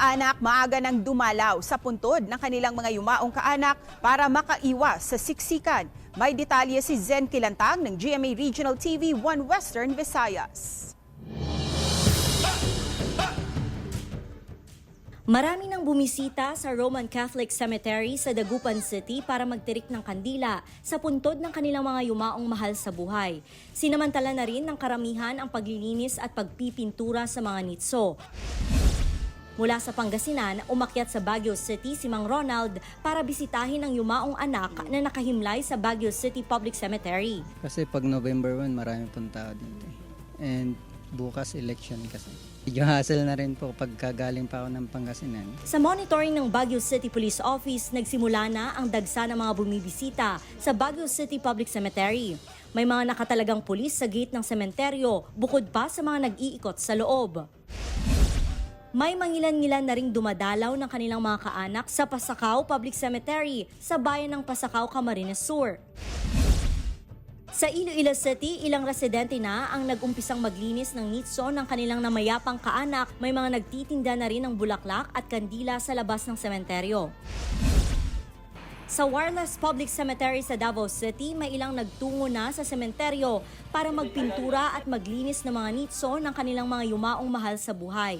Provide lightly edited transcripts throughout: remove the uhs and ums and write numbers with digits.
kaanak maaga nang dumalaw sa puntod ng kanilang mga yumaong kaanak para makaiwas sa siksikan. May detalye si Zen Kilantang ng GMA Regional TV 1 Western Visayas. Marami nang bumisita sa Roman Catholic Cemetery sa Dagupan City para magtirik ng kandila sa puntod ng kanilang mga yumaong mahal sa buhay. Sinamantala na rin ng karamihan ang paglilinis at pagpipintura sa mga nitso. Mula sa Pangasinan, umakyat sa Baguio City si Mang Ronald para bisitahin ang yumaong anak na nakahimlay sa Baguio City Public Cemetery. Kasi pag November 1, marami pong tao dito. And bukas election kasi. Medyo hassle na rin po pagkagaling pa ako ng Pangasinan. Sa monitoring ng Baguio City Police Office, nagsimula na ang dagsa ng mga bumibisita sa Baguio City Public Cemetery. May mga nakatalagang pulis sa gate ng sementeryo, bukod pa sa mga nag-iikot sa loob. May mangilan-ngilan na ring dumadalaw ng kanilang mga kaanak sa Pasakaw Public Cemetery sa bayan ng Pasakaw, Camarines Sur. Sa Iloilo City, ilang residente na ang nag-umpisang maglinis ng nitso ng kanilang namayapang kaanak. May mga nagtitinda na rin ng bulaklak at kandila sa labas ng sementeryo. Sa Wireless Public Cemetery sa Davao City, may ilang nagtungo na sa sementeryo para magpintura at maglinis ng mga nitso ng kanilang mga yumaong mahal sa buhay.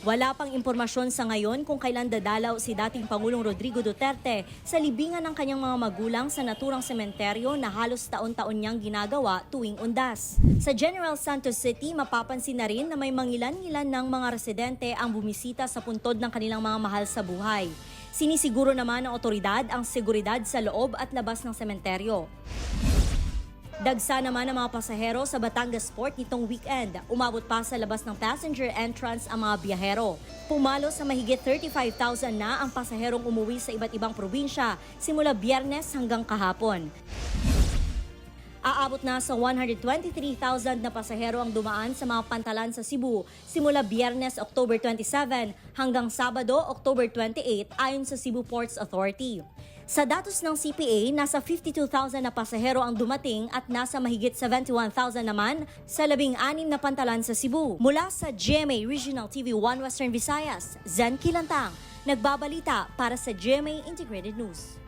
Wala pang impormasyon sa ngayon kung kailan dadalaw si dating Pangulong Rodrigo Duterte sa libingan ng kanyang mga magulang sa naturang sementeryo na halos taon-taon niyang ginagawa tuwing undas. Sa General Santos City, mapapansin na rin na may mangilan-ngilan ng mga residente ang bumisita sa puntod ng kanilang mga mahal sa buhay. Sinisiguro naman ng otoridad ang seguridad sa loob at labas ng sementeryo. Dagsa naman ang mga pasahero sa Batangas Port nitong weekend. Umabot pa sa labas ng passenger entrance ang mga biyahero. Pumalo sa mahigit 35,000 na ang pasaherong umuwi sa iba't ibang probinsya simula Biyernes hanggang kahapon. Aabot na sa 123,000 na pasahero ang dumaan sa mga pantalan sa Cebu simula Biyernes, October 27 hanggang Sabado, October 28 ayon sa Cebu Ports Authority. Sa datos ng CPA, nasa 52,000 na pasahero ang dumating at nasa mahigit 71,000 naman sa 16 na pantalan sa Cebu. Mula sa GMA Regional TV 1 Western Visayas, Zen Kilantang, nagbabalita para sa GMA Integrated News.